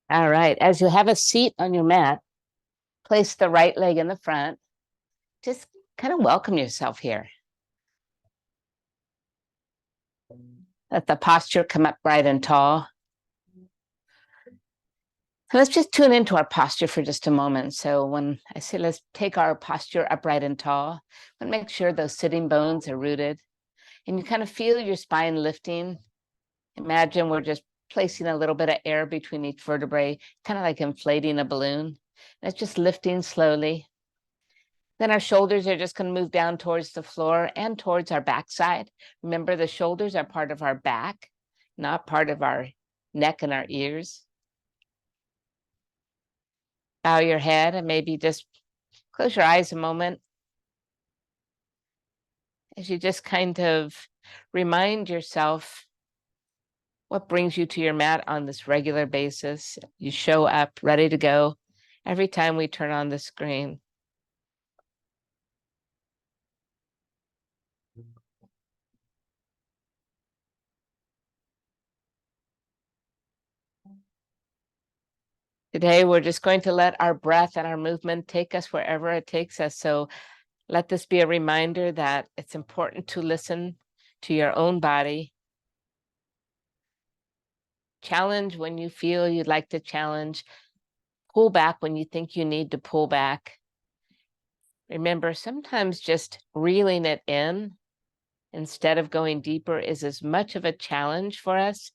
All right. As you have a seat on your mat, place the right leg in the front. Just kind of welcome yourself here. Let the posture come up bright and tall. Let's just tune into our posture for just a moment. So when I say let's take our posture upright and tall, and make sure those sitting bones are rooted. And you kind of feel your spine lifting. Imagine we're just placing a little bit of air between each vertebrae, kind of like inflating a balloon. That's just lifting slowly. Then our shoulders are just going to move down towards the floor and towards our backside. Remember, the shoulders are part of our back, not part of our neck and our ears. Bow your head and maybe just close your eyes a moment as you just kind of remind yourself what brings you to your mat on this regular basis. You show up ready to go every time we turn on the screen. Today, we're just going to let our breath and our movement take us wherever it takes us. So let this be a reminder that it's important to listen to your own body. Challenge when you feel you'd like to challenge. Pull back when you think you need to pull back. Remember, sometimes just reeling it in instead of going deeper is as much of a challenge for us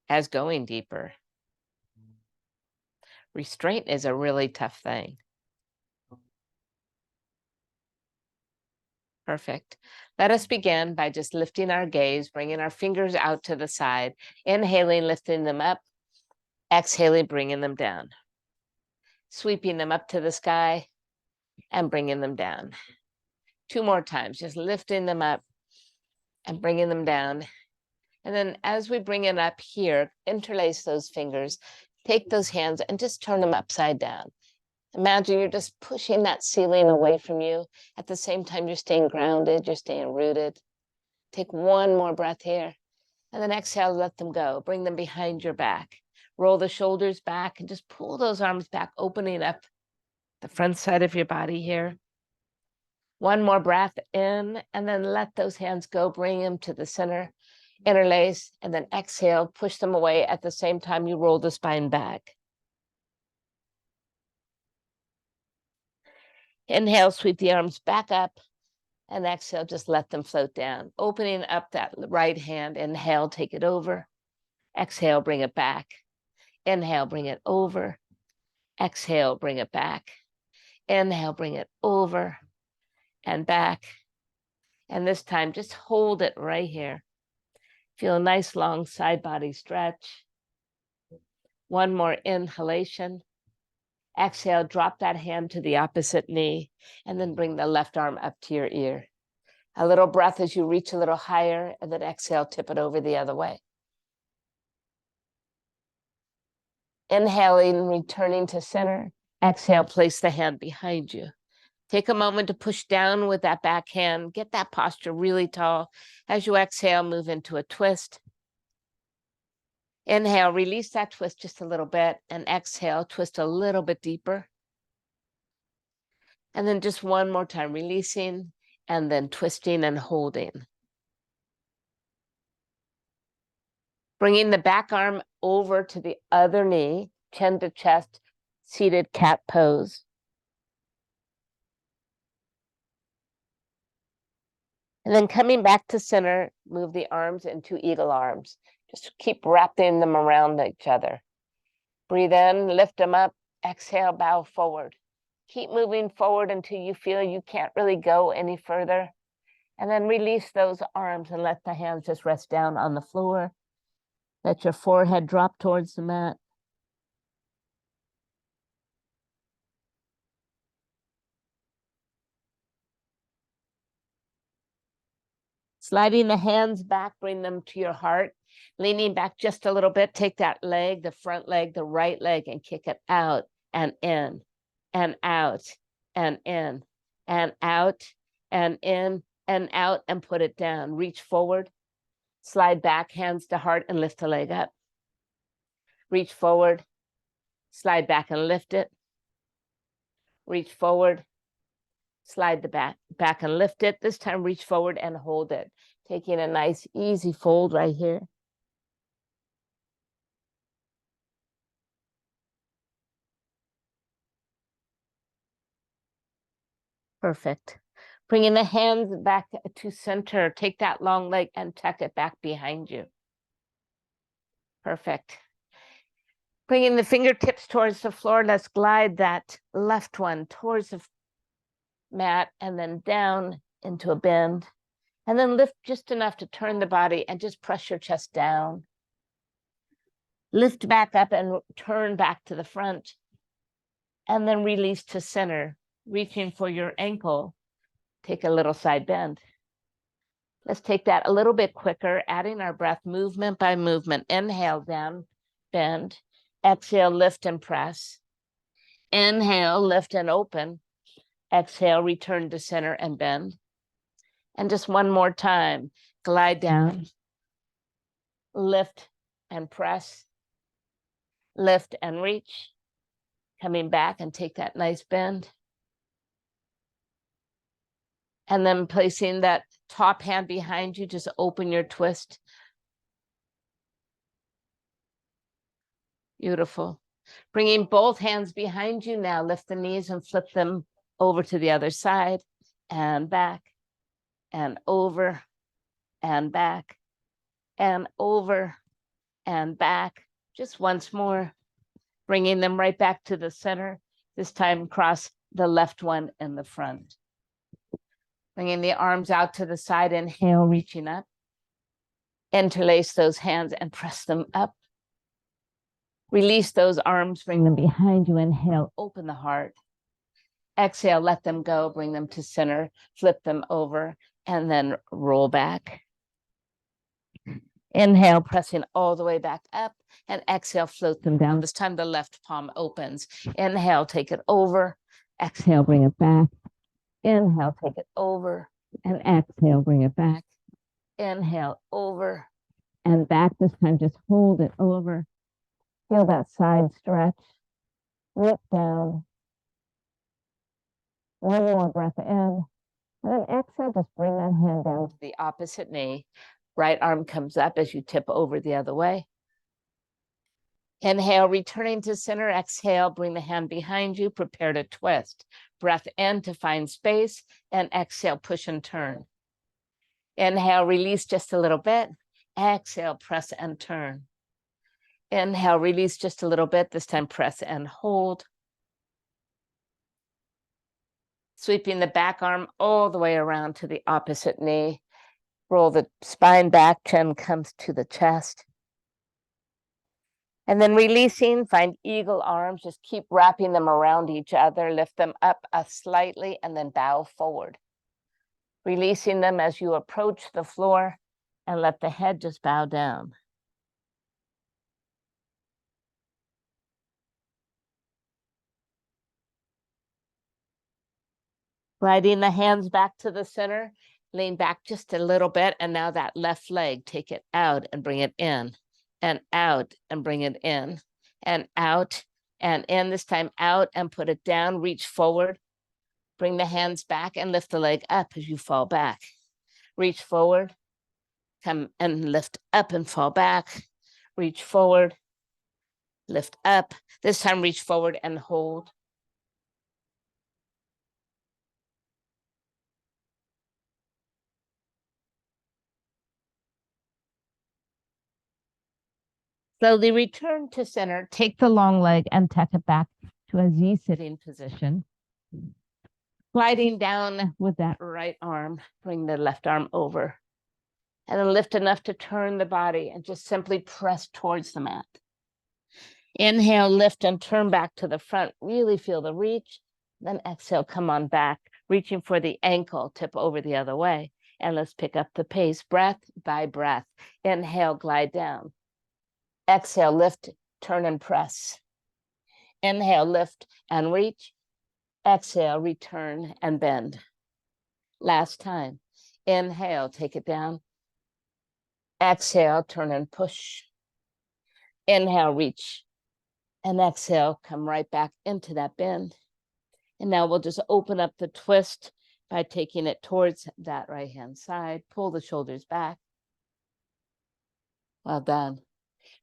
as going deeper. Restraint is a really tough thing. Perfect. Let us begin by just lifting our gaze, bringing our fingers out to the side, inhaling, lifting them up, exhaling, bringing them down, sweeping them up to the sky and bringing them down. 2 more times, just lifting them up and bringing them down. And then as we bring it up here, interlace those fingers, take those hands and just turn them upside down. Imagine you're just pushing that ceiling away from you. At the same time, you're staying grounded, you're staying rooted. Take one more breath here. And then exhale, let them go. Bring them behind your back. Roll the shoulders back and just pull those arms back, opening up the front side of your body here. One more breath in, and then let those hands go. Bring them to the center, interlace, and then exhale, push them away. At the same time, you roll the spine back. Inhale, sweep the arms back up, and exhale, just let them float down. Opening up that right hand, inhale, take it over. Exhale, bring it back. Inhale, bring it over. Exhale, bring it back. Inhale, bring it over and back. And this time, just hold it right here. Feel a nice long side body stretch. One more inhalation. Exhale, drop that hand to the opposite knee, and then bring the left arm up to your ear. A little breath as you reach a little higher, and then exhale, tip it over the other way. Inhaling, returning to center. Exhale, place the hand behind you. Take a moment to push down with that back hand. Get that posture really tall. As you exhale, move into a twist. Inhale, release that twist just a little bit, and exhale, twist a little bit deeper. And then just one more time, releasing, and then twisting and holding. Bringing the back arm over to the other knee, chin to chest, seated cat pose. And then coming back to center, move the arms into eagle arms. Just keep wrapping them around each other. Breathe in, lift them up, exhale, bow forward. Keep moving forward until you feel you can't really go any further. And then release those arms and let the hands just rest down on the floor. Let your forehead drop towards the mat. Sliding the hands back, bring them to your heart. Leaning back just a little bit, take that leg, the front leg, the right leg, and kick it out and in and out and in and out and in and out, and put it down. Reach forward, slide back, hands to heart, and lift the leg up. Reach forward, slide back and lift it. Reach forward, slide the back and lift it. This time, reach forward and hold it. Taking a nice, easy fold right here. Perfect. Bringing the hands back to center. Take that long leg and tuck it back behind you. Perfect. Bringing the fingertips towards the floor. Let's glide that left one towards the mat and then down into a bend. And then lift just enough to turn the body and just press your chest down. Lift back up and turn back to the front. And then release to center, reaching for your ankle. Take a little side bend. Let's take that a little bit quicker, adding our breath movement by movement. Inhale down, bend. Exhale, lift and press. Inhale, lift and open. Exhale, return to center and bend. And just one more time, glide down, lift and press, lift and reach, coming back and take that nice bend. And then placing that top hand behind you, just open your twist. Beautiful. Bringing both hands behind you now, lift the knees and flip them over to the other side and back and over and back and over and back. Just once more, bringing them right back to the center. This time cross the left one in the front. Bringing the arms out to the side, inhale, reaching up. Interlace those hands and press them up. Release those arms, bring them behind you. Inhale, open the heart. Exhale, let them go, bring them to center, flip them over, and then roll back. Inhale, pressing all the way back up, and exhale, float them down. This time the left palm opens. Inhale, take it over. Exhale, bring it back. Inhale, take it over, and exhale, bring it back. Inhale, over and back. This time, just hold it over. Feel that side stretch. Lift down. One more breath in. And then exhale, just bring that hand down to the opposite knee. Right arm comes up as you tip over the other way. Inhale, returning to center. Exhale, bring the hand behind you. Prepare to twist. Breath in to find space. And exhale, push and turn. Inhale, release just a little bit. Exhale, press and turn. Inhale, release just a little bit. This time, press and hold. Sweeping the back arm all the way around to the opposite knee. Roll the spine back, chin comes to the chest. And then releasing, find eagle arms. Just keep wrapping them around each other. Lift them up slightly and then bow forward. Releasing them as you approach the floor and let the head just bow down. Gliding the hands back to the center, lean back just a little bit, and now that left leg, take it out and bring it in, and out and bring it in, and out and in. This time out and put it down, reach forward, bring the hands back and lift the leg up as you fall back. Reach forward, come and lift up and fall back. Reach forward, lift up. This time reach forward and hold. Slowly return to center. Take the long leg and tuck it back to a Z sitting position. Gliding down with that right arm, bring the left arm over. And then lift enough to turn the body and just simply press towards the mat. Inhale, lift and turn back to the front. Really feel the reach. Then exhale, come on back, reaching for the ankle, tip over the other way. And let's pick up the pace, breath by breath. Inhale, glide down. Exhale, lift, turn and press. Inhale, lift and reach. Exhale, return and bend. Last time. Inhale, take it down. Exhale, turn and push. Inhale, reach. And exhale, come right back into that bend. And now we'll just open up the twist by taking it towards that right-hand side. Pull the shoulders back. Well done.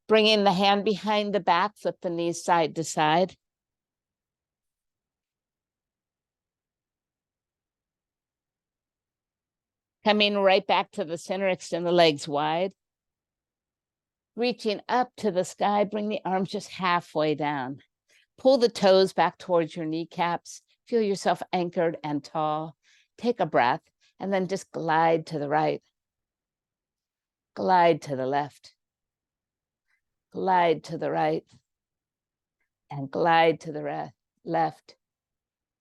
Bringing the hand behind the back, flip the knees side to side. Coming right back to the center, extend the legs wide. Reaching up to the sky, bring the arms just halfway down. Pull the toes back towards your kneecaps. Feel yourself anchored and tall. Take a breath and then just glide to the right. Glide to the left. Glide to the right. And glide to the left.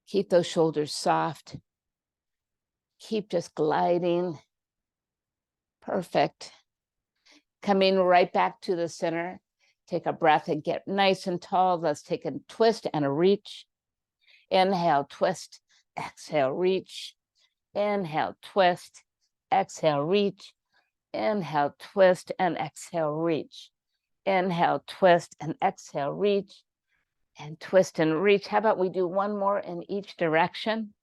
Keep those shoulders soft. Keep just gliding. Perfect. Coming right back to the center. Take a breath and get nice and tall. Let's take a twist and a reach. Inhale, twist. Exhale, reach. Inhale, twist. Exhale, reach. Inhale, twist, and exhale, reach. Inhale, twist, and exhale, reach. And twist and reach. How about we do one more in each direction?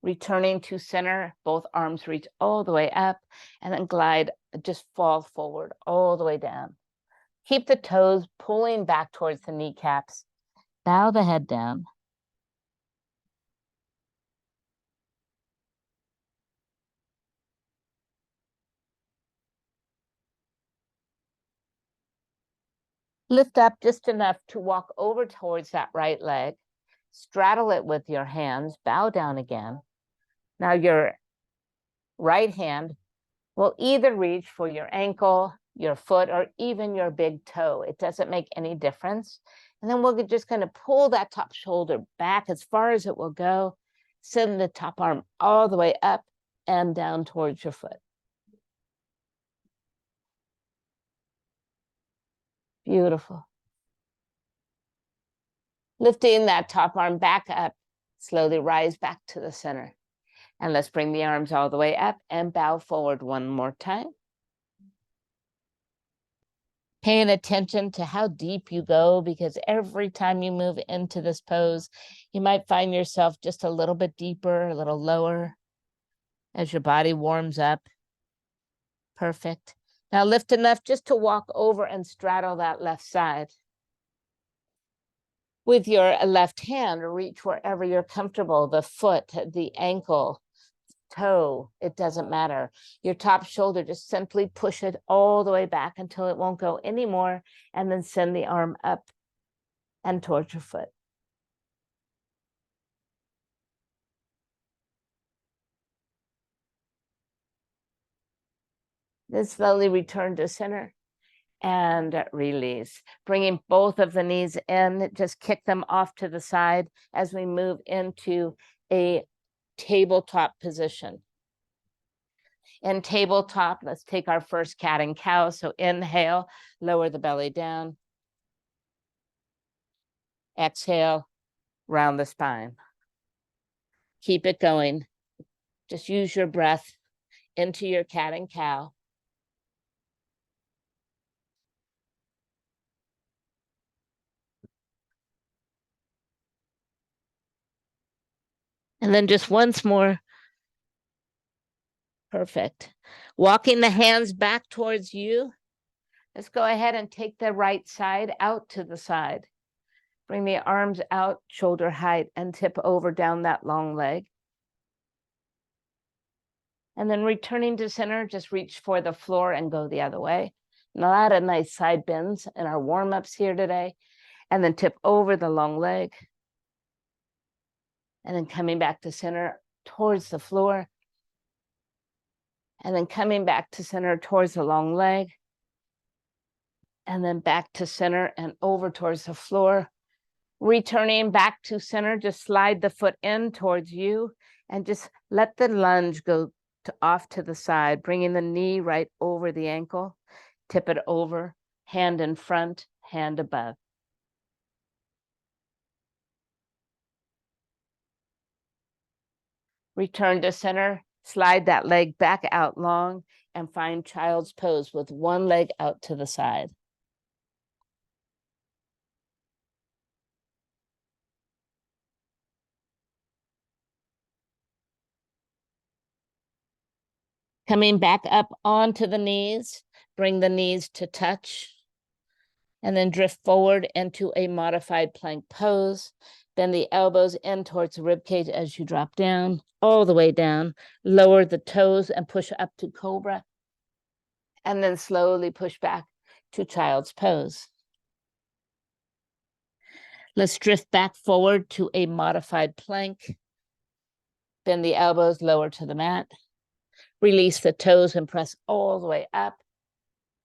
Returning to center, both arms reach all the way up, and then glide, just fall forward all the way down. Keep the toes pulling back towards the kneecaps. Bow the head down. Lift up just enough to walk over towards that right leg. Straddle it with your hands, bow down again. Now your right hand will either reach for your ankle, your foot, or even your big toe. It doesn't make any difference. And then we're just going to pull that top shoulder back as far as it will go. Send the top arm all the way up and down towards your foot. Beautiful. Lifting that top arm back up, slowly rise back to the center. And let's bring the arms all the way up and bow forward one more time. Paying attention to how deep you go, because every time you move into this pose, you might find yourself just a little bit deeper, a little lower as your body warms up. Perfect. Now lift enough just to walk over and straddle that left side. With your left hand, reach wherever you're comfortable, the foot, the ankle, toe, it doesn't matter. Your top shoulder, just simply push it all the way back until it won't go anymore, and then send the arm up and towards your foot. Then slowly return to center and release. Bringing both of the knees in, just kick them off to the side as we move into a tabletop position. In tabletop, let's take our first cat and cow. So inhale, lower the belly down. Exhale, round the spine. Keep it going. Just use your breath into your cat and cow. And then just once more. Perfect. Walking the hands back towards you. Let's go ahead and take the right side out to the side. Bring the arms out, shoulder height, and tip over down that long leg. And then returning to center, just reach for the floor and go the other way. And a lot of nice side bends in our warm-ups here today. And then tip over the long leg. And then coming back to center towards the floor. And then coming back to center towards the long leg. And then back to center and over towards the floor. Returning back to center, just slide the foot in towards you and just let the lunge go off to the side, bringing the knee right over the ankle. Tip it over, hand in front, hand above. Return to center, slide that leg back out long and find child's pose with one leg out to the side. Coming back up onto the knees, bring the knees to touch, and then drift forward into a modified plank pose. Bend the elbows in towards the rib cage as you drop down, all the way down. Lower the toes and push up to cobra. And then slowly push back to child's pose. Let's drift back forward to a modified plank. Bend the elbows lower to the mat. Release the toes and press all the way up.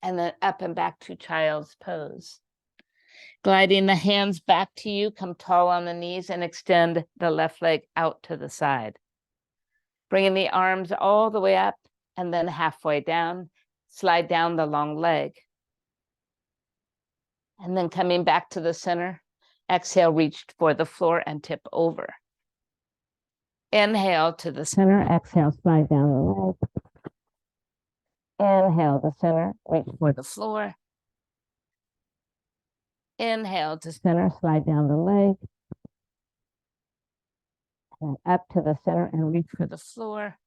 And then up and back to child's pose. Gliding the hands back to you, come tall on the knees and extend the left leg out to the side. Bringing the arms all the way up and then halfway down, slide down the long leg. And then coming back to the center, exhale, reach for the floor and tip over. Inhale to the center, exhale, slide down the leg. Inhale to center, reach for the floor. Inhale to center, slide down the leg. And up to the center and reach for the floor.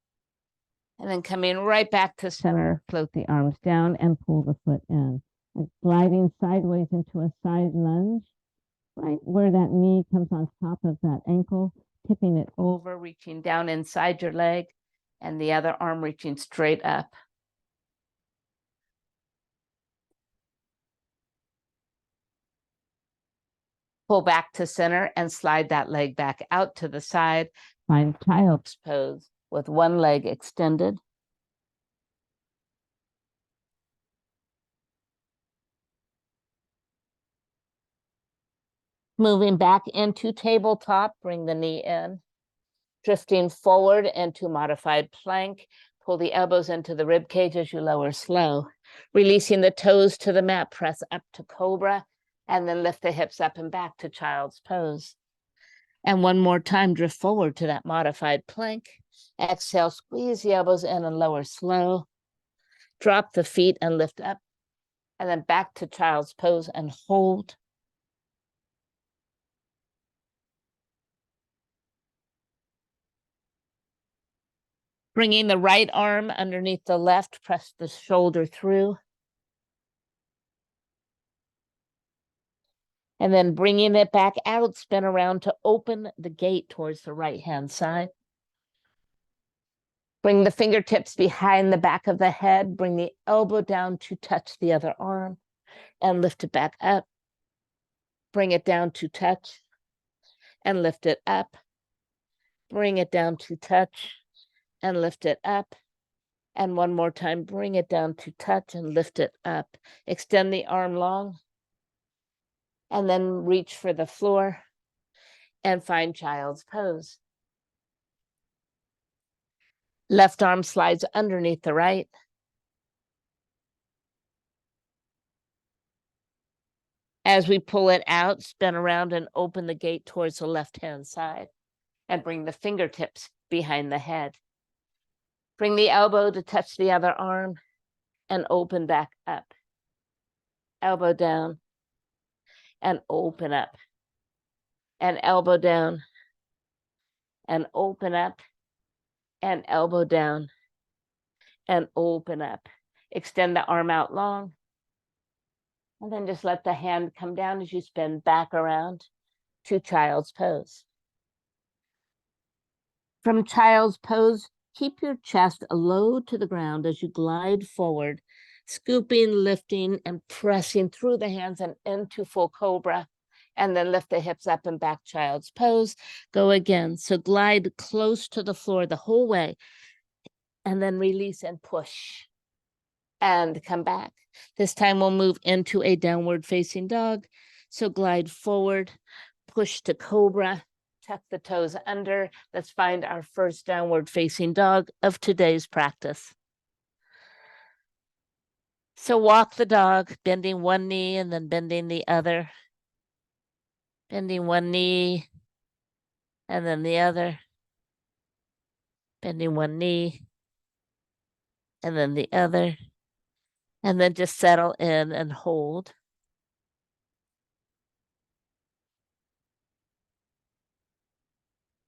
And then coming right back to center, float the arms down and pull the foot in. And gliding sideways into a side lunge, right where that knee comes on top of that ankle, tipping it over, reaching down inside your leg, and the other arm reaching straight up. Pull back to center and slide that leg back out to the side. Find child's pose with one leg extended. Moving back into tabletop, bring the knee in. Drifting forward into modified plank. Pull the elbows into the rib cage as you lower slow. Releasing the toes to the mat, press up to cobra, and then lift the hips up and back to child's pose. And one more time, drift forward to that modified plank. Exhale, squeeze the elbows in and lower slow. Drop the feet and lift up, and then back to child's pose and hold. Bringing the right arm underneath the left, press the shoulder through. And then bringing it back out, spin around to open the gate towards the right-hand side. Bring the fingertips behind the back of the head. Bring the elbow down to touch the other arm and lift it back up. Bring it down to touch and lift it up. Bring it down to touch and lift it up. And one more time, bring it down to touch and lift it up. Extend the arm long. And then reach for the floor and find child's pose. Left arm slides underneath the right. As we pull it out, spin around and open the gate towards the left-hand side and bring the fingertips behind the head. Bring the elbow to touch the other arm and open back up. Elbow down and open up. And elbow down and open up. And elbow down and open up. Extend the arm out long. And then just let the hand come down as you spin back around to child's pose. From child's pose, keep your chest low to the ground as you glide forward, scooping, lifting, and pressing through the hands and into full cobra. And then lift the hips up and back, child's pose. Go again. So glide close to the floor the whole way. And then release and push. And come back. This time we'll move into a downward facing dog. So glide forward, push to cobra, tuck the toes under. Let's find our first downward facing dog of today's practice. So walk the dog, bending one knee and then bending the other. Bending one knee and then the other. Bending one knee and then the other, and then just settle in and hold.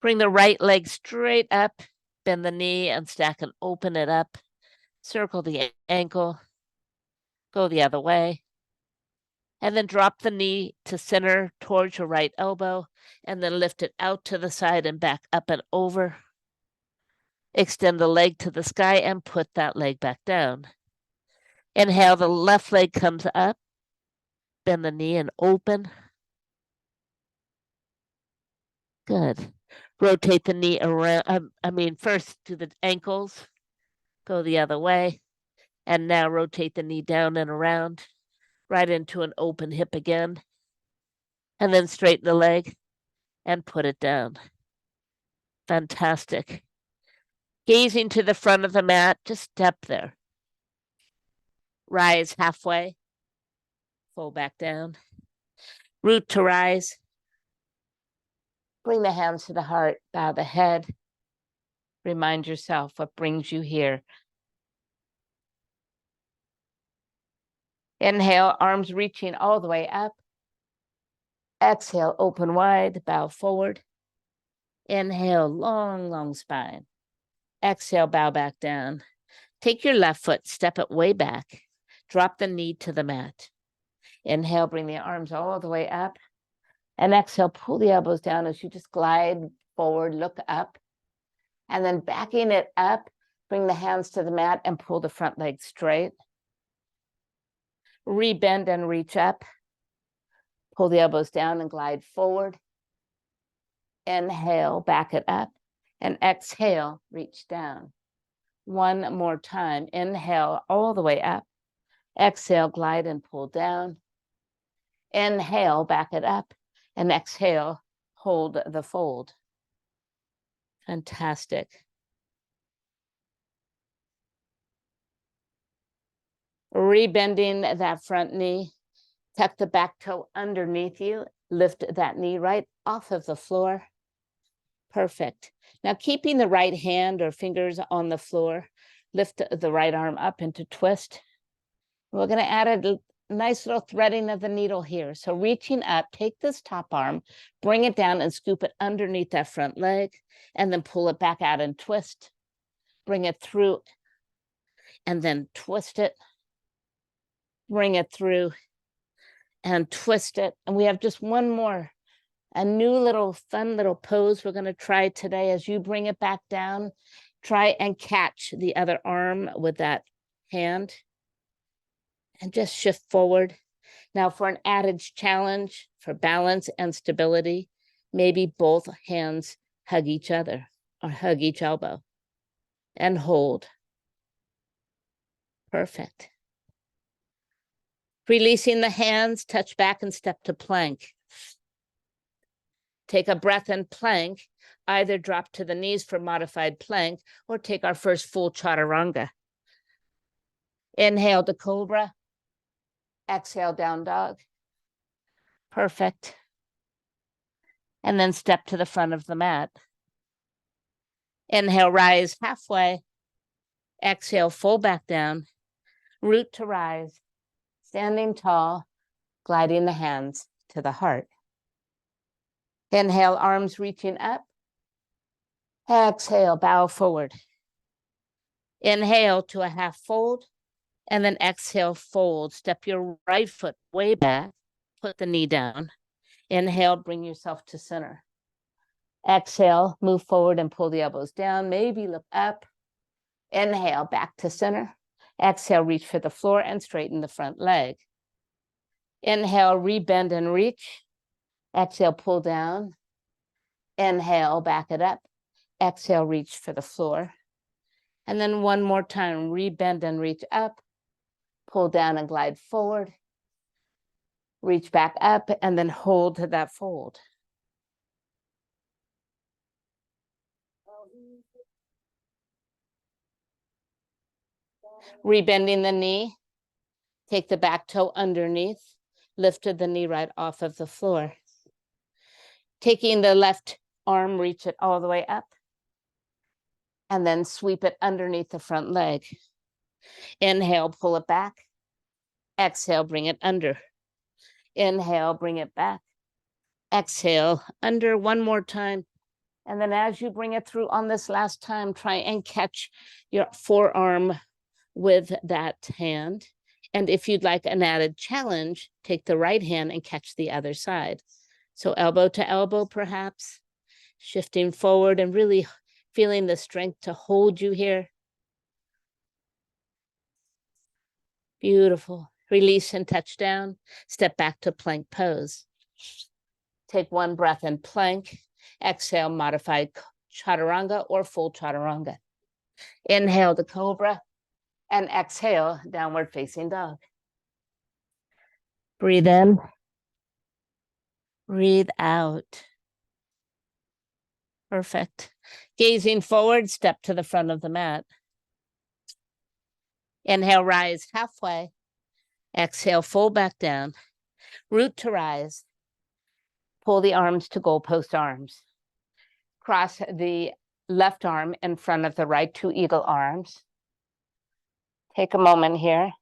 Bring the right leg straight up, bend the knee and stack and open it up. Circle the ankle, go the other way. And then drop the knee to center towards your right elbow, and then lift it out to the side and back up and over. Extend the leg to the sky and put that leg back down. Inhale, the left leg comes up, bend the knee and open. Good. Rotate the knee around, first to the ankles, go the other way. And now rotate the knee down and around, right into an open hip again. And then straighten the leg and put it down. Fantastic. Gazing to the front of the mat, just step there. Rise halfway, fold back down. Root to rise. Bring the hands to the heart, bow the head. Remind yourself what brings you here. Inhale, arms reaching all the way up. Exhale, open wide, bow forward. Inhale, long, long spine. Exhale, bow back down. Take your left foot, step it way back. Drop the knee to the mat. Inhale, bring the arms all the way up. And exhale, pull the elbows down as you just glide forward, look up. And then backing it up, bring the hands to the mat and pull the front leg straight. Rebend and reach up. Pull the elbows down and glide forward. Inhale, back it up. And exhale, reach down. One more time. Inhale all the way up. Exhale, glide and pull down. Inhale, back it up. And exhale, hold the fold. Fantastic. Rebending that front knee. Tuck the back toe underneath you. Lift that knee right off of the floor. Perfect. Now, keeping the right hand or fingers on the floor, lift the right arm up into twist. We're going to add a nice little threading of the needle here. So reaching up, take this top arm, bring it down and scoop it underneath that front leg, and then pull it back out and twist. Bring it through and then twist it. Bring it through and twist it. And we have just one more, a new little fun little pose we're going to try today. As you bring it back down, try and catch the other arm with that hand and just shift forward. Now, for an added challenge for balance and stability, maybe both hands hug each other or hug each elbow and hold. Perfect. Releasing the hands, touch back and step to plank. Take a breath in plank, either drop to the knees for modified plank or take our first full chaturanga. Inhale to cobra. Exhale, down dog. Perfect. And then step to the front of the mat. Inhale, rise halfway. Exhale, fold back down. Root to rise. Standing tall, gliding the hands to the heart. Inhale, arms reaching up. Exhale, bow forward. Inhale to a half fold. And then exhale, fold. Step your right foot way back. Put the knee down. Inhale, bring yourself to center. Exhale, move forward and pull the elbows down. Maybe look up. Inhale, back to center. Exhale, reach for the floor and straighten the front leg. Inhale, rebend and reach. Exhale, pull down. Inhale, back it up. Exhale, reach for the floor. And then one more time, rebend and reach up. Pull down and glide forward. Reach back up and then hold to that fold. Rebending the knee. Take the back toe underneath. Lifted the knee right off of the floor. Taking the left arm, reach it all the way up. And then sweep it underneath the front leg. Inhale, pull it back. Exhale, bring it under. Inhale, bring it back. Exhale, under one more time. And then as you bring it through on this last time, try and catch your forearm with that hand. And if you'd like an added challenge, take the right hand and catch the other side. So elbow to elbow, perhaps, shifting forward and really feeling the strength to hold you here. Beautiful. Release and touch down. Step back to plank pose. Take one breath in plank. Exhale, modified chaturanga or full chaturanga. Inhale to cobra and exhale, downward facing dog. Breathe in. Breathe out. Perfect. Gazing forward, step to the front of the mat. Inhale, rise halfway. Exhale, fold back down. Root to rise. Pull the arms to goalpost arms. Cross the left arm in front of the right to eagle arms. Take a moment here.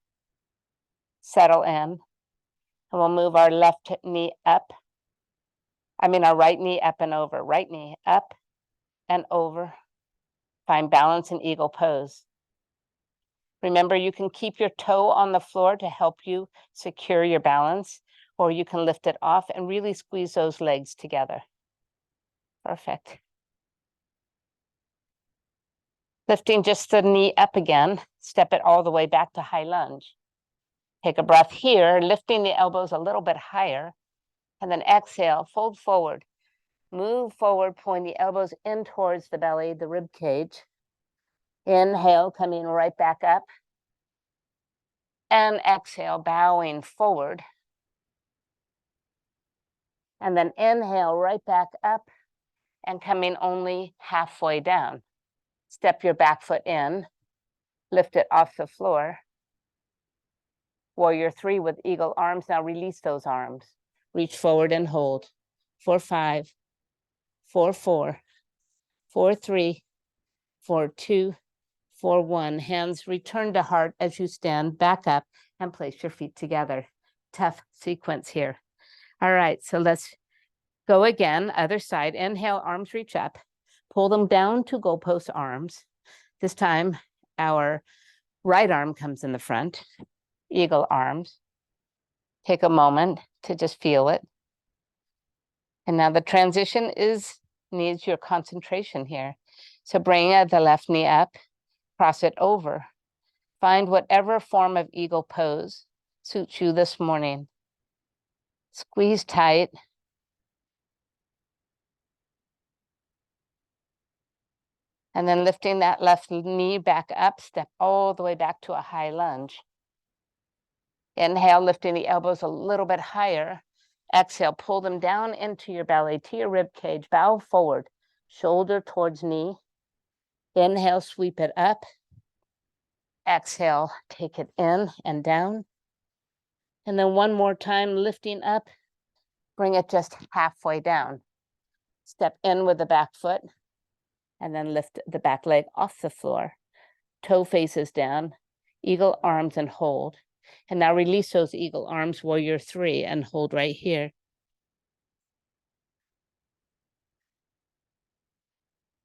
Settle in. And we'll move our left knee up. Our right knee up and over. Right knee up and over. Find balance in eagle pose. Remember, you can keep your toe on the floor to help you secure your balance, or you can lift it off and really squeeze those legs together. Perfect. Lifting just the knee up again, step it all the way back to high lunge. Take a breath here, lifting the elbows a little bit higher, and then exhale, fold forward. Move forward, point the elbows in towards the belly, the rib cage. Inhale, coming right back up. And exhale, bowing forward. And then inhale, right back up and coming only halfway down. Step your back foot in, lift it off the floor. Warrior 3 with eagle arms. Now release those arms. Reach forward and hold. 4, 5, 4, 4, 4, 3, 4, 2, 4, 1. Hands return to heart as you stand back up and place your feet together. Tough sequence here. All right, so let's go again. Other side. Inhale, arms reach up. Pull them down to goalpost arms. This time, our right arm comes in the front. Eagle arms. Take a moment to just feel it. And now the transition needs your concentration here. So bring the left knee up, cross it over. Find whatever form of eagle pose suits you this morning. Squeeze tight. And then lifting that left knee back up, step all the way back to a high lunge. Inhale, lifting the elbows a little bit higher. Exhale, pull them down into your belly, to your rib cage. Bow forward, shoulder towards knee. Inhale, sweep it up. Exhale, take it in and down. And then one more time, lifting up. Bring it just halfway down. Step in with the back foot. And then lift the back leg off the floor. Toe faces down. Eagle arms and hold. And now release those eagle arms, warrior 3, and hold right here.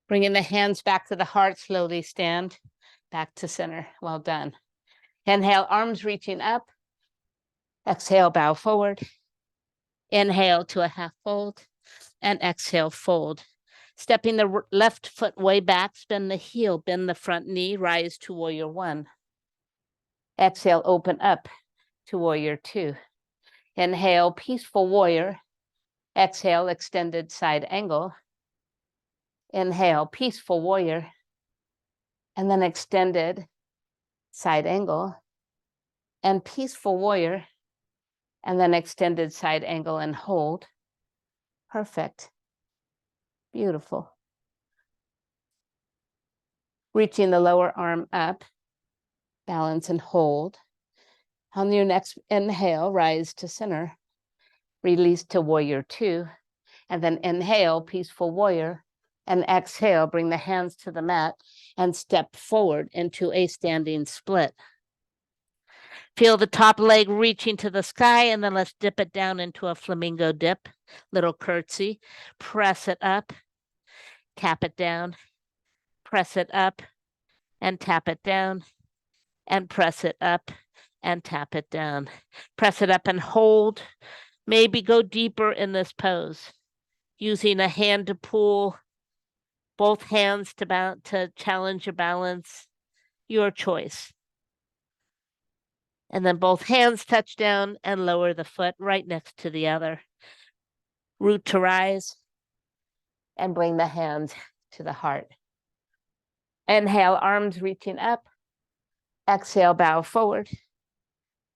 Bringing the hands back to the heart, slowly stand back to center. Well done. Inhale, arms reaching up. Exhale, bow forward. Inhale to a half fold. And exhale, fold. Stepping the left foot way back, bend the heel, bend the front knee, rise to warrior 1. Exhale, open up to warrior 2. Inhale, peaceful warrior. Exhale, extended side angle. Inhale, peaceful warrior. And then extended side angle. And peaceful warrior. And then extended side angle and hold. Perfect. Beautiful. Reaching the lower arm up. Balance and hold. On your next inhale, rise to center. Release to warrior 2. And then inhale, peaceful warrior. And exhale, bring the hands to the mat and step forward into a standing split. Feel the top leg reaching to the sky, and then let's dip it down into a flamingo dip, little curtsy. Press it up, tap it down, press it up, and tap it down, and press it up, and tap it down. Press it up and hold. Maybe go deeper in this pose, using a hand to pull, both hands to challenge your balance, your choice. And then both hands touch down and lower the foot right next to the other. Root to rise and bring the hands to the heart. Inhale, arms reaching up. Exhale, bow forward.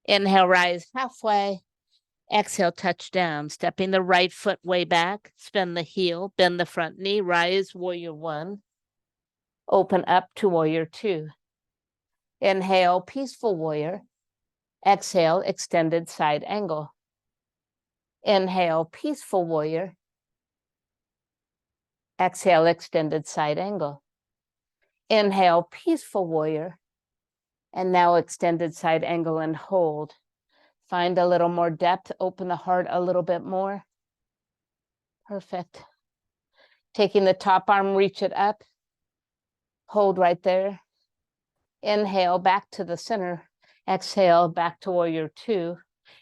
Inhale, rise halfway. Exhale, touch down, stepping the right foot way back. Spin the heel, bend the front knee, rise, warrior one. Open up to warrior two. Inhale, peaceful warrior. Exhale, extended side angle. Inhale, peaceful warrior. Exhale, extended side angle. Inhale, peaceful warrior. And now extended side angle and hold. Find a little more depth, open the heart a little bit more. Perfect. Taking the top arm, reach it up. Hold right there. Inhale, back to the center. Exhale, back to warrior two.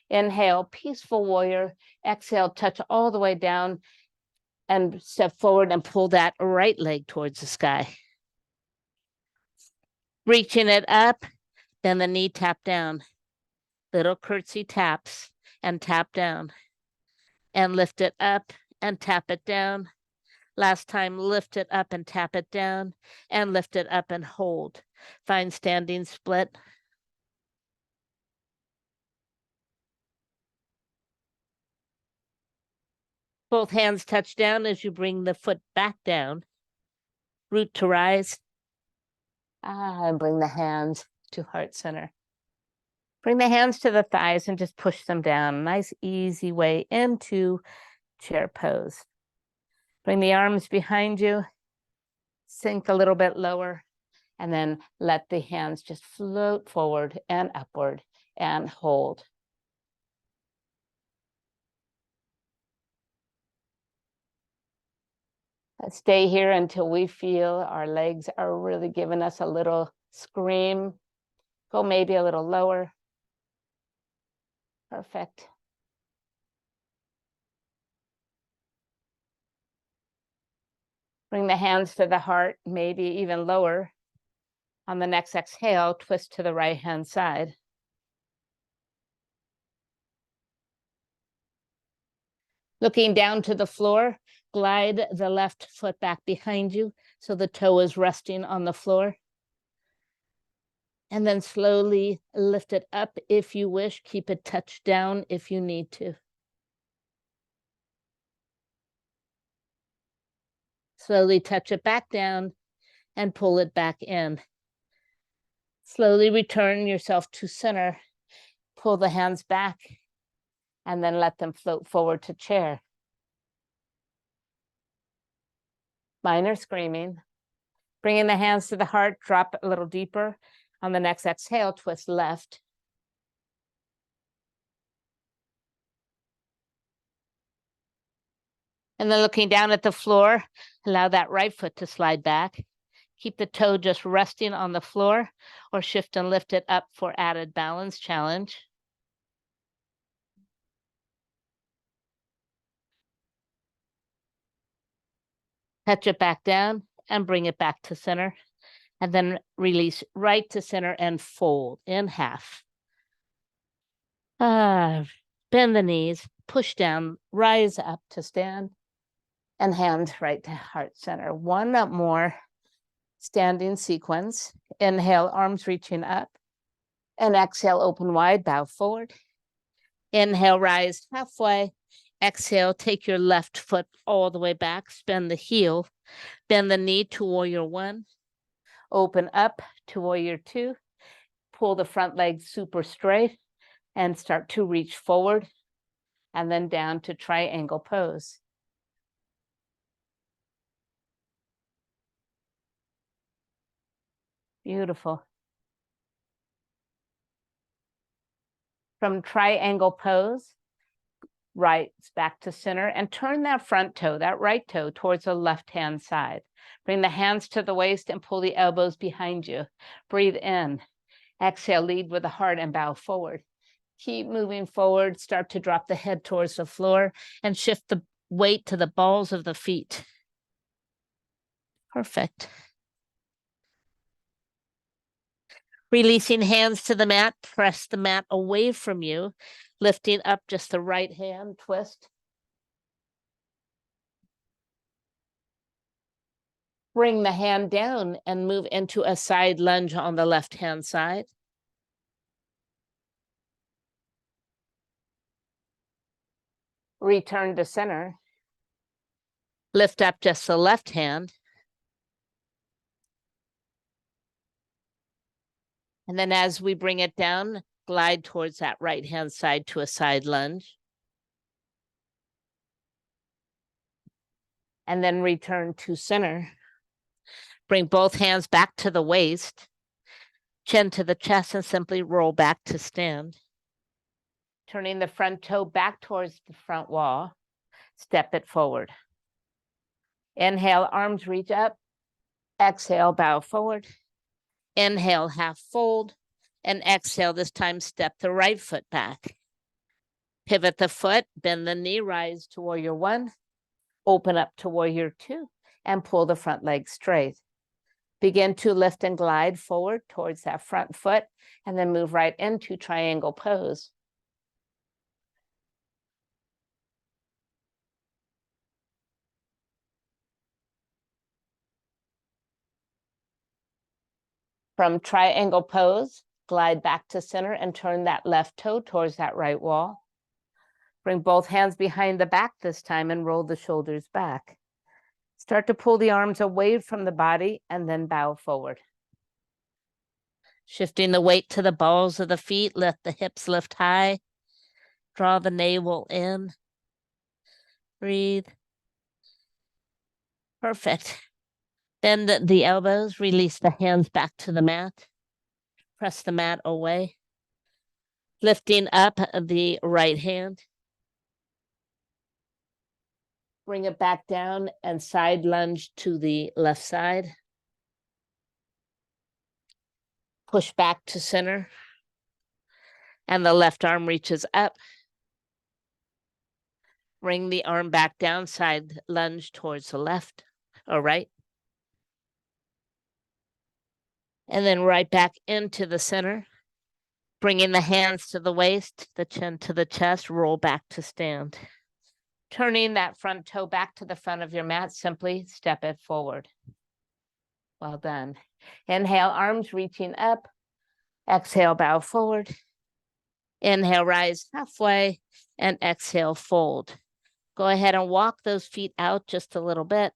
Inhale, peaceful warrior. Exhale, touch all the way down and step forward and pull that right leg towards the sky. Reaching it up, then the knee tap down. Little curtsy taps and tap down. And lift it up and tap it down. Last time, lift it up and tap it down. And lift it up and hold. Find standing split. Both hands touch down as you bring the foot back down. Root to rise. And bring the hands to heart center. Bring the hands to the thighs and just push them down. Nice, easy way into chair pose. Bring the arms behind you. Sink a little bit lower. And then let the hands just float forward and upward and hold. Let's stay here until we feel our legs are really giving us a little scream. Go maybe a little lower. Perfect. Bring the hands to the heart, maybe even lower. On the next exhale, twist to the right-hand side. Looking down to the floor, glide the left foot back behind you so the toe is resting on the floor. And then slowly lift it up if you wish. Keep it touched down if you need to. Slowly touch it back down and pull it back in. Slowly return yourself to center. Pull the hands back and then let them float forward to chair. Minor screaming. Bringing the hands to the heart, drop a little deeper. On the next exhale, twist left. And then looking down at the floor, allow that right foot to slide back. Keep the toe just resting on the floor or shift and lift it up for added balance challenge. Touch it back down and bring it back to center. And then release right to center and fold in half. Bend the knees, push down, rise up to stand, and hands right to heart center. One more standing sequence. Inhale, arms reaching up. And exhale, open wide, bow forward. Inhale, rise halfway. Exhale, take your left foot all the way back, spin the heel, bend the knee to warrior one. Open up to warrior two. Pull the front leg super straight and start to reach forward and then down to triangle pose. Beautiful. From triangle pose, right back to center, and turn that front toe, that right toe, towards the left-hand side. Bring the hands to the waist and pull the elbows behind you. Breathe in. Exhale, lead with the heart and bow forward. Keep moving forward. Start to drop the head towards the floor and shift the weight to the balls of the feet. Perfect. Releasing hands to the mat, press the mat away from you, lifting up just the right hand, twist. Bring the hand down and move into a side lunge on the left-hand side. Return to center. Lift up just the left hand. And then as we bring it down, glide towards that right-hand side to a side lunge. And then return to center. Bring both hands back to the waist, chin to the chest, and simply roll back to stand. Turning the front toe back towards the front wall, step it forward. Inhale, arms reach up. Exhale, bow forward. Inhale, half fold. And exhale, this time step the right foot back. Pivot the foot, bend the knee, rise to warrior one. Open up to warrior two, and pull the front leg straight. Begin to lift and glide forward towards that front foot, and then move right into triangle pose. From triangle pose, glide back to center and turn that left toe towards that right wall. Bring both hands behind the back this time and roll the shoulders back. Start to pull the arms away from the body and then bow forward. Shifting the weight to the balls of the feet, let the hips lift high. Draw the navel in. Breathe. Perfect. Bend the elbows, release the hands back to the mat. Press the mat away. Lifting up the right hand. Bring it back down and side lunge to the left side. Push back to center. And the left arm reaches up. Bring the arm back down, side lunge towards the left or right. And then right back into the center. Bringing the hands to the waist, the chin to the chest, roll back to stand. Turning that front toe back to the front of your mat, simply step it forward. Well done. Inhale, arms reaching up. Exhale, bow forward. Inhale, rise halfway, and exhale, fold. Go ahead and walk those feet out just a little bit.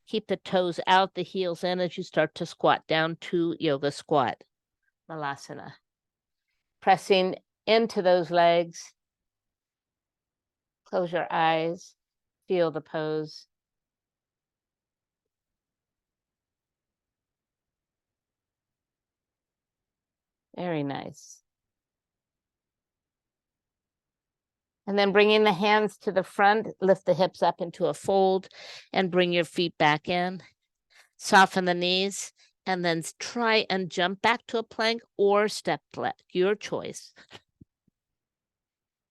Keep the toes out, the heels in as you start to squat down to yoga squat, Malasana. Pressing into those legs. Close your eyes, feel the pose. Very nice. And then bringing the hands to the front, lift the hips up into a fold and bring your feet back in. Soften the knees and then try and jump back to a plank or step plank, your choice.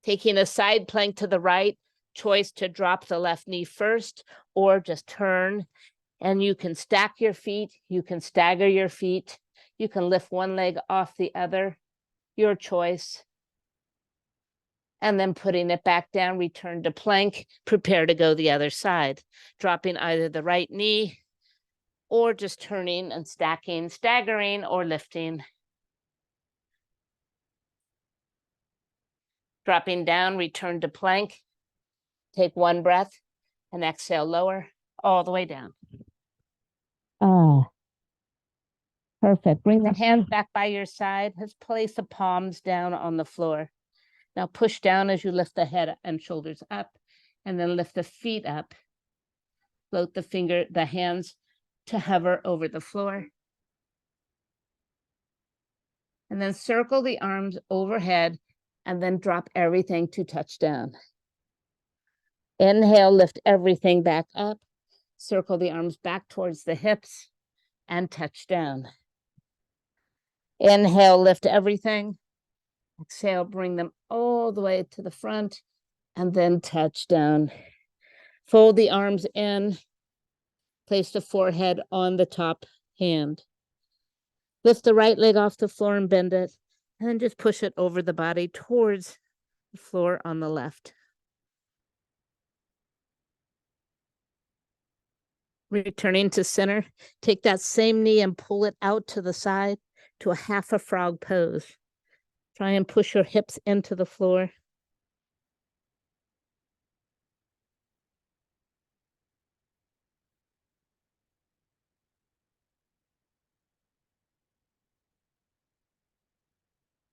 Taking a side plank to the right, choice to drop the left knee first or just turn. And you can stack your feet, you can stagger your feet, you can lift one leg off the other, your choice. And then putting it back down, return to plank, prepare to go the other side, dropping either the right knee or just turning and stacking, staggering or lifting. Dropping down, return to plank, take one breath and exhale, lower all the way down. Perfect. Bring the hands back by your side. Let's place the palms down on the floor. Now push down as you lift the head and shoulders up, and then lift the feet up. Float the hands to hover over the floor. And then circle the arms overhead and then drop everything to touch down. Inhale, lift everything back up. Circle the arms back towards the hips and touch down. Inhale, lift everything. Exhale, bring them all the way to the front and then touch down. Fold the arms in. Place the forehead on the top hand. Lift the right leg off the floor and bend it. And then just push it over the body towards the floor on the left. Returning to center, take that same knee and pull it out to the side to a half a frog pose. Try and push your hips into the floor.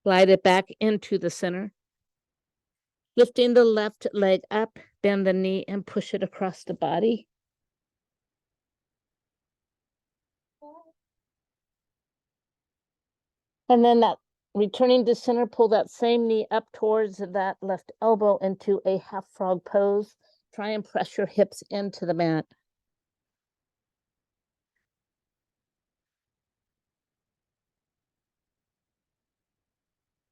Glide it back into the center. Lifting the left leg up, bend the knee and push it across the body. And then that returning to center, pull that same knee up towards that left elbow into a half frog pose. Try and press your hips into the mat.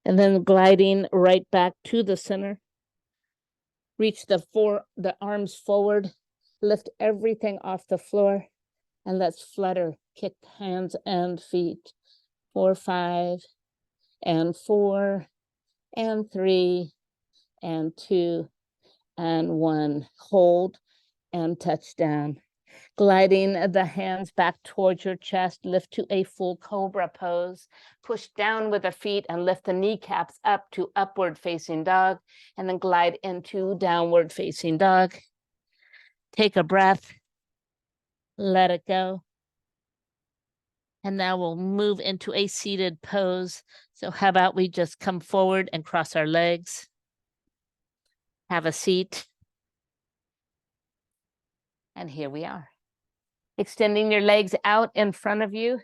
And then gliding right back to the center. Reach the arms forward, lift everything off the floor, and let's flutter, kick hands and feet. 4, 5, and 4, and 3, and 2, and 1. Hold and touch down. Gliding the hands back towards your chest, lift to a full cobra pose. Push down with the feet and lift the kneecaps up to upward facing dog, and then glide into downward facing dog. Take a breath, let it go. And now we'll move into a seated pose. So how about we just come forward and cross our legs? Have a seat. And here we are. Extending your legs out in front of you.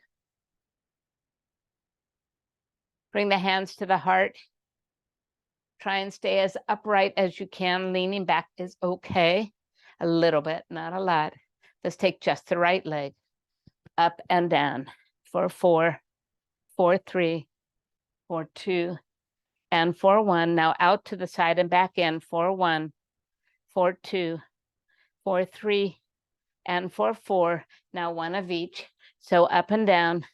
Bring the hands to the heart. Try and stay as upright as you can. Leaning back is okay. A little bit, not a lot. Let's take just the right leg. Up and down for 4, 4, 3, 4, 2, and 4, 1. Now out to the side and back in. 4, 1, 4, 2, 4, 3, and 4, 4. Now one of each. So up and down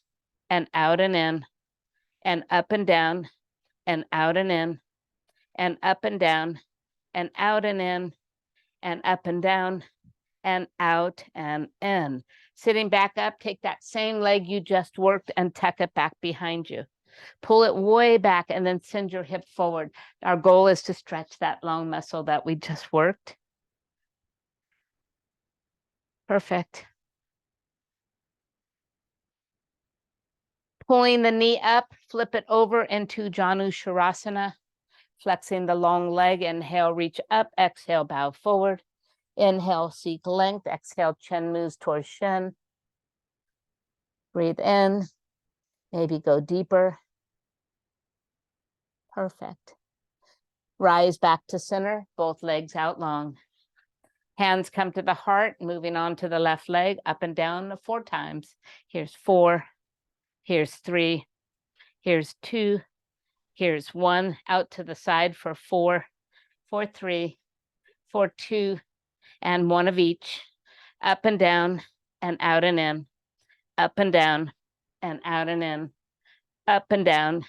and out and in, and up and down and out and in, and up and down and out and in, and up and down and out and in. Sitting back up, take that same leg you just worked and tuck it back behind you. Pull it way back and then send your hip forward. Our goal is to stretch that long muscle that we just worked. Perfect. Pulling the knee up, flip it over into Janu Shavasana. Flexing the long leg, inhale, reach up, exhale, bow forward. Inhale, seek length, exhale, chin moves towards shin. Breathe in, maybe go deeper. Perfect. Rise back to center, both legs out long. Hands come to the heart, moving on to the left leg, up and down 4 times. Here's 4, here's 3, here's 2, here's 1, out to the side for 4, 4, 3, 4, 2, and 1 of each. Up and down and out and in, up and down and out and in, up and down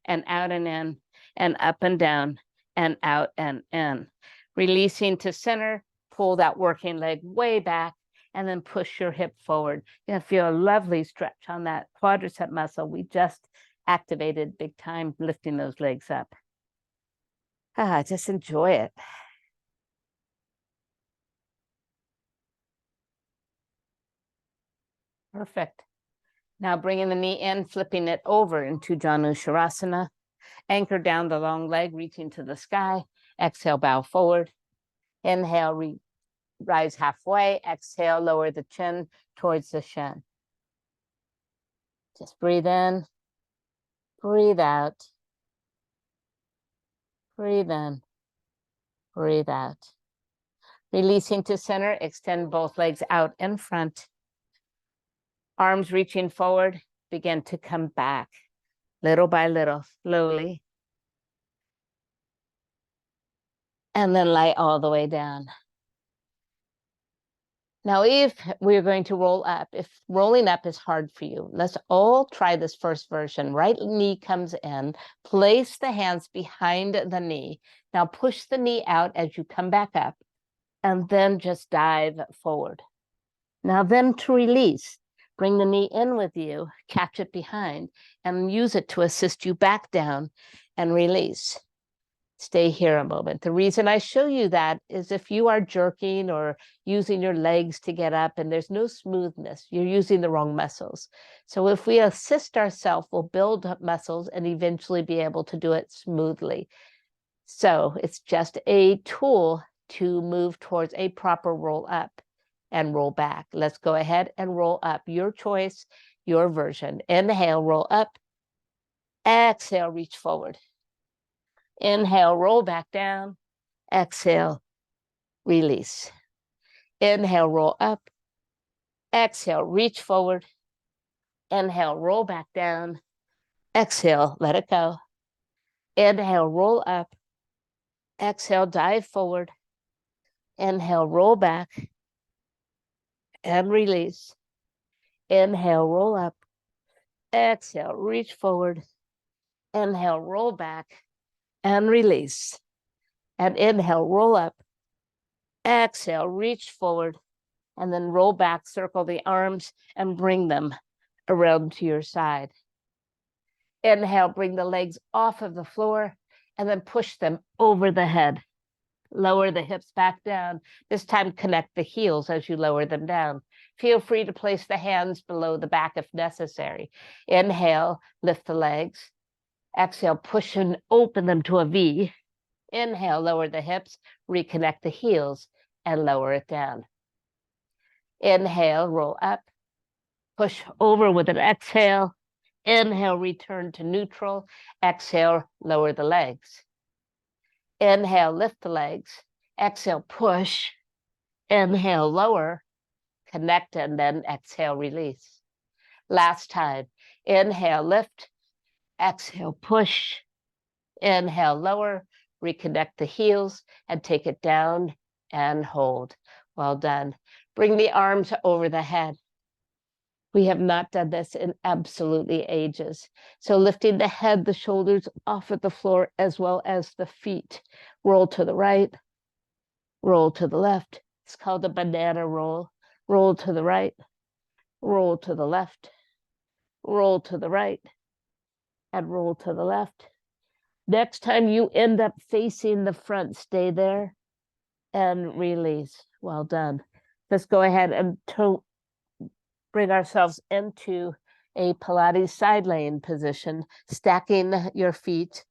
and out and in, and up and down and out and in. Releasing to center, pull that working leg way back, and then push your hip forward. You're gonna feel a lovely stretch on that quadricep muscle. We just activated big time, lifting those legs up. Just enjoy it. Perfect. Now bringing the knee in, flipping it over into Janu Shavasana. Anchor down the long leg, reaching to the sky. Exhale, bow forward. Inhale, rise halfway. Exhale, lower the chin towards the shin. Just breathe in, Breathe out. Breathe in. Breathe out. Releasing to center, extend both legs out in front. Arms reaching forward, begin to come back little by little, slowly. And then lie all the way down. Now, if we're going to roll up, if rolling up is hard for you, let's all try this first version. Right knee comes in, place the hands behind the knee. Now push the knee out as you come back up, and then just dive forward. Now then to release, bring the knee in with you, catch it behind, and use it to assist you back down and release. Stay here a moment. The reason I show you that is if you are jerking or using your legs to get up and there's no smoothness, you're using the wrong muscles. So if we assist ourselves, we'll build up muscles and eventually be able to do it smoothly. So it's just a tool to move towards a proper roll up and roll back. Let's go ahead and roll up. Your choice, your version. Inhale, roll up. Exhale, reach forward. Inhale, roll back down. Exhale, release. Inhale, roll up. Exhale, reach forward. Inhale, roll back down. Exhale, let it go. Inhale, roll up. Exhale, dive forward. Inhale, roll back and release. Inhale, roll up. Exhale, reach forward. Inhale, roll back and release. And inhale, roll up. Exhale, reach forward. And then roll back, circle the arms and bring them around to your side. Inhale, bring the legs off of the floor and then push them over the head. Lower the hips back down. This time connect the heels as you lower them down. Feel free to place the hands below the back if necessary. Inhale, lift the legs. Exhale, push and open them to a V. Inhale, lower the hips, reconnect the heels and lower it down. Inhale, roll up. Push over with an exhale. Inhale, return to neutral. Exhale, lower the legs. Inhale, lift the legs. Exhale, push. Inhale, lower. Connect, and then exhale, release. Last time. Inhale, lift. Exhale, push. Inhale, lower. Reconnect the heels and take it down and hold. Well done. Bring the arms over the head. We have not done this in absolutely ages. So lifting the head, the shoulders off of the floor, as well as the feet. Roll to the right, roll to the left. It's called a banana roll. Roll to the right, roll to the left, roll to the right, and roll to the left. Next time you end up facing the front, stay there and release. Well done. Let's go ahead and bring ourselves into a Pilates side laying position, stacking your feet,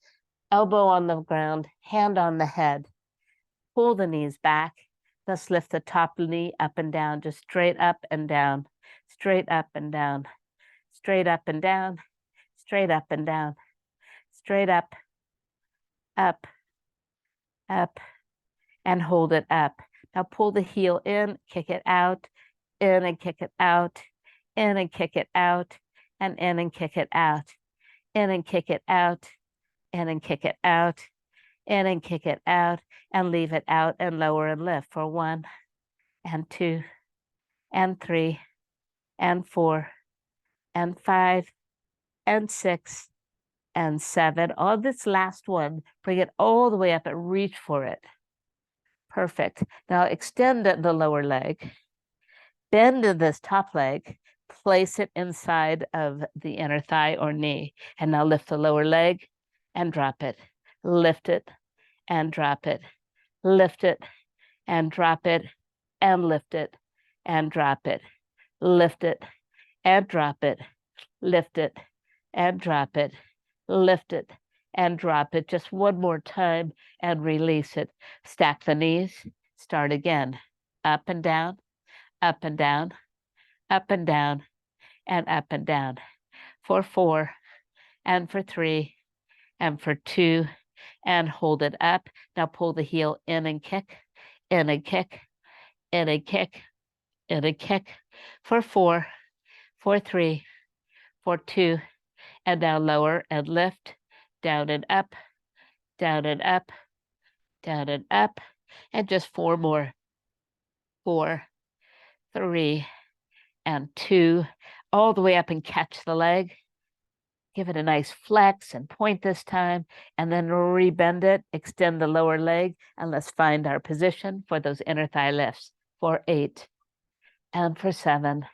elbow on the ground, hand on the head. Pull the knees back. Let's lift the top knee up and down, just straight up and down, straight up and down, straight up and down, straight up and down, straight up, up, up, and hold it up. Now pull the heel in, kick it out, in and kick it out, in and kick it out, and in and kick it out, in and kick it out, in and kick it out, in and kick it out, and leave it out and lower and lift for 1 and 2 and 3 and 4 and 5 and 6 and 7. On this last one, bring it all the way up and reach for it. Perfect. Now extend the lower leg, bend this top leg, place it inside of the inner thigh or knee, and now lift the lower leg and drop it. Lift it and drop it. Lift it and drop it and lift it and drop it. Lift it and drop it. Lift it and drop it. Lift it and drop it. Just one more time and release it. Stack the knees. Start again. Up and down, up and down, up and down, and up and down. For 4 and for 3, and for 2, and hold it up. Now pull the heel in and kick, in and kick, in and kick, in and kick, for 4, for 3, for 2, and now lower and lift, down and up, down and up, down and up, and just 4 more. 4, 3, and 2, all the way up and catch the leg. Give it a nice flex and point this time, and then rebend it, extend the lower leg, and let's find our position for those inner thigh lifts. For 8, and for 7,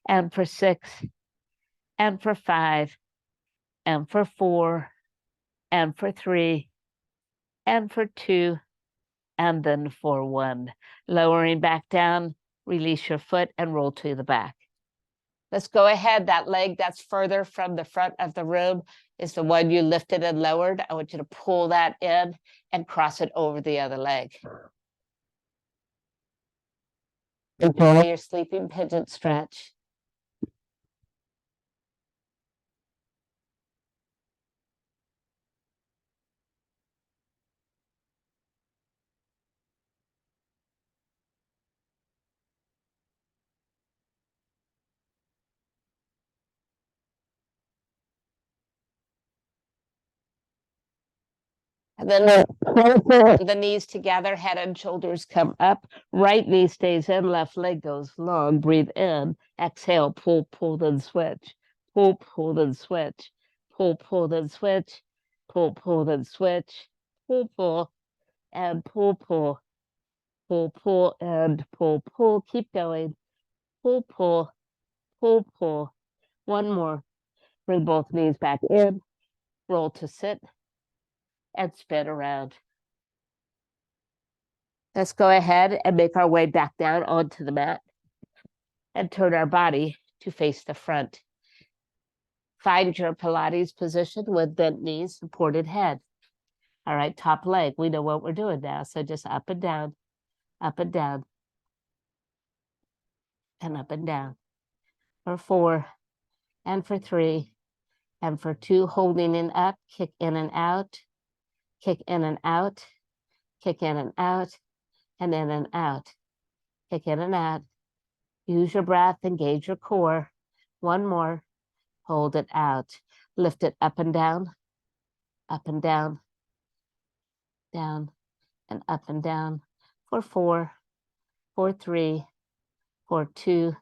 and for 6, and for 5, and for 4, and for 3, and for 2, and then for 1. Lowering back down, release your foot and roll to the back. Let's go ahead. That leg that's further from the front of the room is the one you lifted and lowered. I want you to pull that in and cross it over the other leg. Enjoy your sleeping pigeon stretch. And then the knees together, head and shoulders come up. Right knee stays in, left leg goes long. Breathe in, exhale, pull, pull, then switch. Pull, pull, then switch. Pull, pull, then switch. Pull, pull, then switch. Pull, pull, and pull, pull. Pull, pull, and pull, pull. Keep going. Pull, pull, pull, pull. One more. Bring both knees back in. Roll to sit and spin around. Let's go ahead and make our way back down onto the mat and turn our body to face the front. Find your Pilates position with bent knees, supported head. All right, top leg. We know what we're doing now. So just up and down, up and down, and up and down. For 4, and for 3, and for 2, holding in up, kick in and out, kick in and out, kick in and out, and in and out, kick in and out. Use your breath, engage your core. One more, hold it out. Lift it up and down, down, down, and up and down. For 4, for 3, for 2,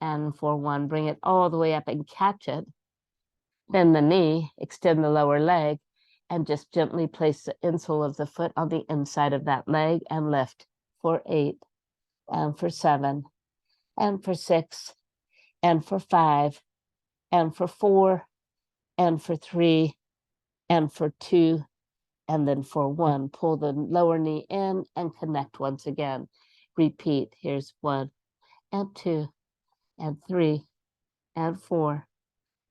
and for 1. Bring it all the way up and catch it. Bend the knee, extend the lower leg, and just gently place the insole of the foot on the inside of that leg and lift. For 8, and for 7, and for 6, and for 5, and for 4, and for 3, and for 2, and then for 1. Pull the lower knee in and connect once again. Repeat. Here's 1, and 2, and 3, and 4,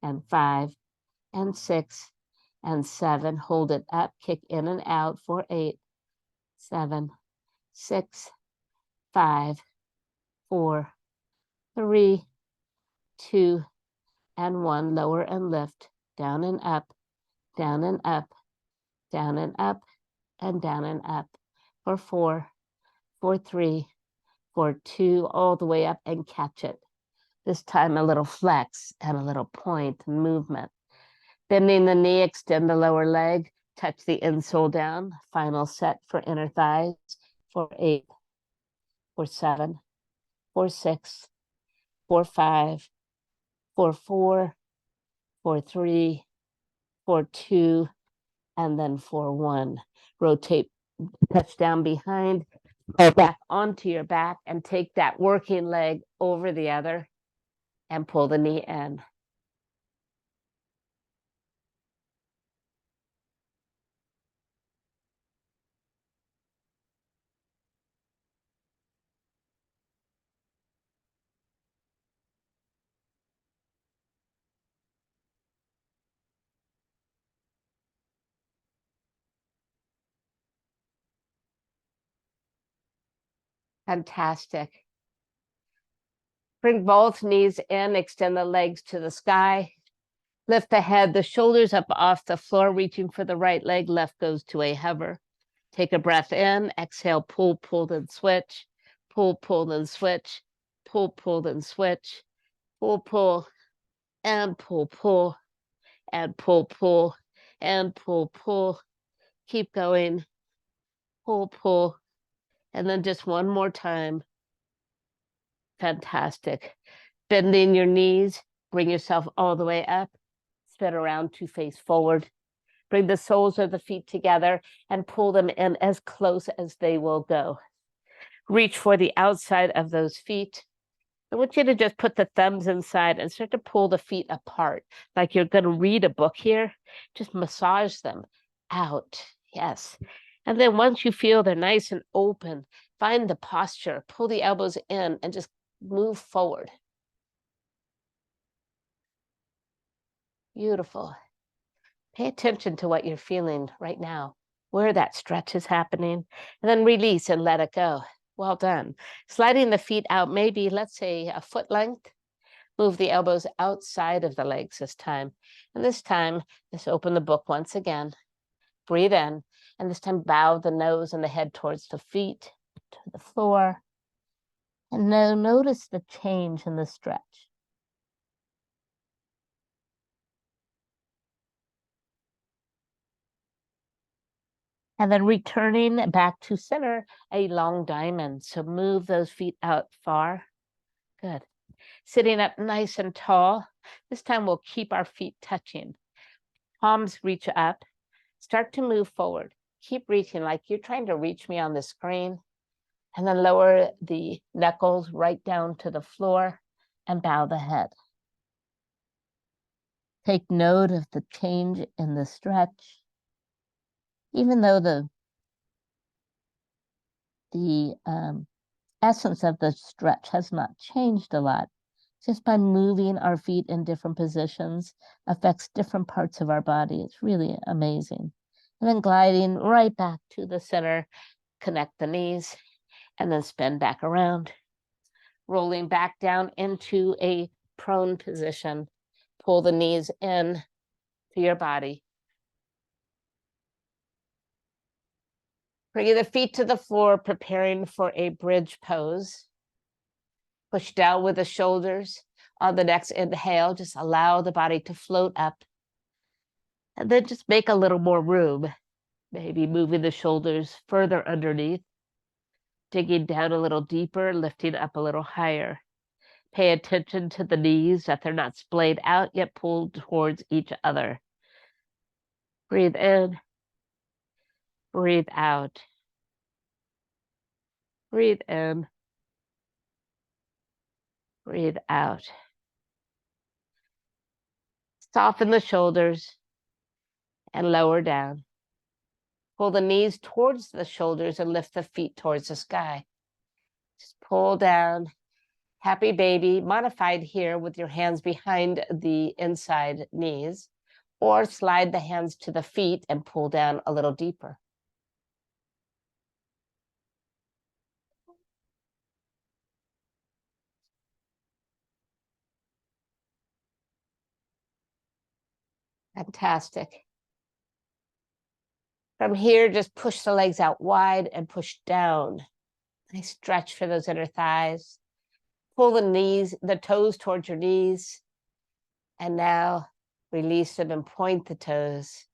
and 5, and 6, and 7. Hold it up, kick in and out for 8, 7, 6, 5, 4, 3, 2, and 1. Lower and lift, down and up, down and up, down and up, and down and up. For 4, for 3, for 2, all the way up and catch it. This time a little flex and a little point and movement. Bending the knee, extend the lower leg, touch the insole down. Final set for inner thighs. For 8, for 7, for 6, for 5, for 4, for 3, for 2, and then for 1. Rotate, touch down behind, go back onto your back and take that working leg over the other and pull the knee in. Fantastic. Bring both knees in, extend the legs to the sky. Lift the head, the shoulders up off the floor, reaching for the right leg. Left goes to a hover. Take a breath in, exhale, pull, pull, then switch. Pull, pull, then switch. Pull, pull, then switch. Pull, pull, and pull, pull, and pull, pull, and pull, pull. Keep going. Pull, pull, and then just one more time. Fantastic. Bending your knees, bring yourself all the way up. Spin around to face forward. Bring the soles of the feet together and pull them in as close as they will go. Reach for the outside of those feet. I want you to just put the thumbs inside and start to pull the feet apart, like you're going to read a book here. Just massage them out. Yes. And then once you feel they're nice and open, find the posture, pull the elbows in, and just move forward. Beautiful. Pay attention to what you're feeling right now, where that stretch is happening, and then release and let it go. Well done. Sliding the feet out, maybe, let's say, a foot length. Move the elbows outside of the legs this time. And this time, just open the book once again. Breathe in, and this time bow the nose and the head towards the feet, to the floor. And now notice the change in the stretch. And then returning back to center, a long diamond. So move those feet out far. Good. Sitting up nice and tall. This time we'll keep our feet touching. Palms reach up. Start to move forward. Keep reaching like you're trying to reach me on the screen. And then lower the knuckles right down to the floor and bow the head. Take note of the change in the stretch. Even though the essence of the stretch has not changed a lot, just by moving our feet in different positions affects different parts of our body. It's really amazing. And then gliding right back to the center, connect the knees, and then spin back around. Rolling back down into a prone position. Pull the knees in to your body. Bringing the feet to the floor, preparing for a bridge pose. Push down with the shoulders. On the next inhale, just allow the body to float up. And then just make a little more room. Maybe moving the shoulders further underneath. Digging down a little deeper, lifting up a little higher. Pay attention to the knees, that they're not splayed out yet pulled towards each other. Breathe in. Breathe out. Breathe in. Breathe out. Soften the shoulders and lower down. Pull the knees towards the shoulders and lift the feet towards the sky. Just pull down. Happy baby, modified here with your hands behind the inside knees, or slide the hands to the feet and pull down a little deeper. Fantastic. From here, just push the legs out wide and push down. Nice stretch for those inner thighs. Pull the knees, the toes towards your knees. And now release them and point the toes.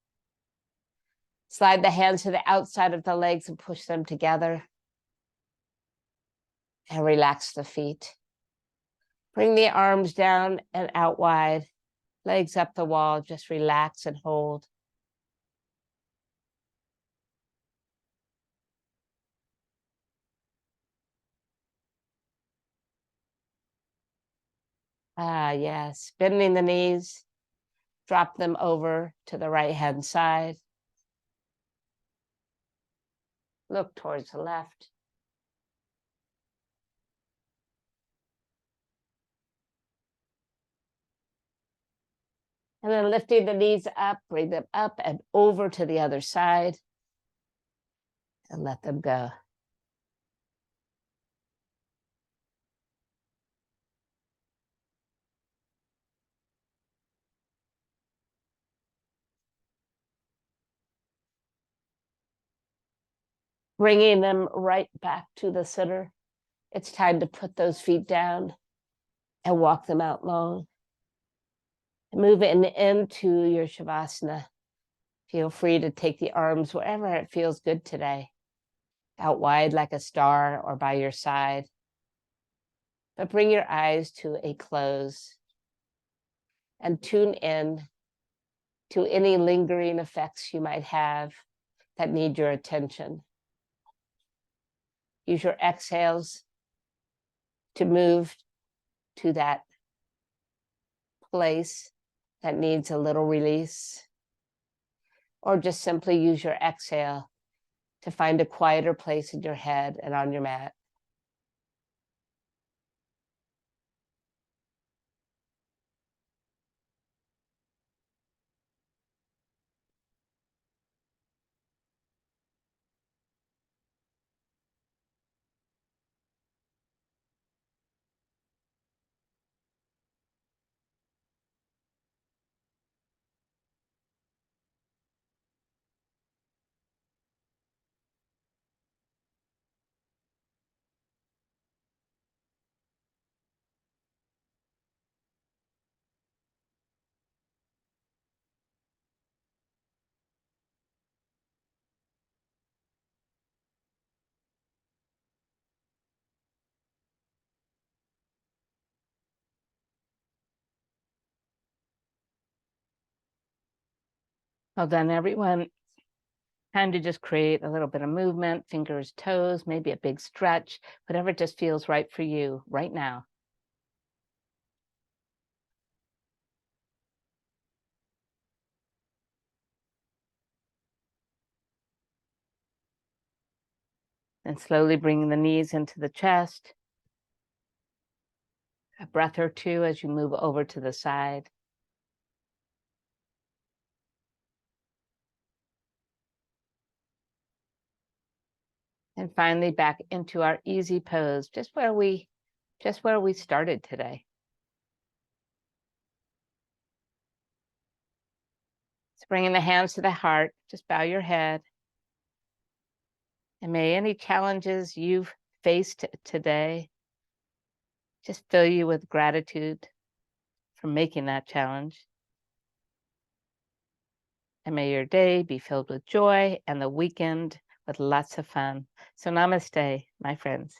Slide the hands to the outside of the legs and push them together. And relax the feet. Bring the arms down and out wide. Legs up the wall, just relax and hold. Ah, yes. Bending the knees. Drop them over to the right-hand side. Look towards the left. And then lifting the knees up, bring them up and over to the other side. And let them go. Bringing them right back to the center. It's time to put those feet down and walk them out long. Move into your Shavasana. Feel free to take the arms wherever it feels good today, out wide like a star or by your side. But bring your eyes to a close and tune in to any lingering effects you might have that need your attention. Use your exhales to move to that place that needs a little release, or just simply use your exhale to find a quieter place in your head and on your mat. Well done, everyone. Time to just create a little bit of movement, fingers, toes, maybe a big stretch, whatever just feels right for you right now. And slowly bringing the knees into the chest. A breath or two as you move over to the side. And finally back into our easy pose, just where we started today. So bringing the hands to the heart, just bow your head. And may any challenges you've faced today just fill you with gratitude for making that challenge. And may your day be filled with joy and the weekend with lots of fun. So namaste, my friends.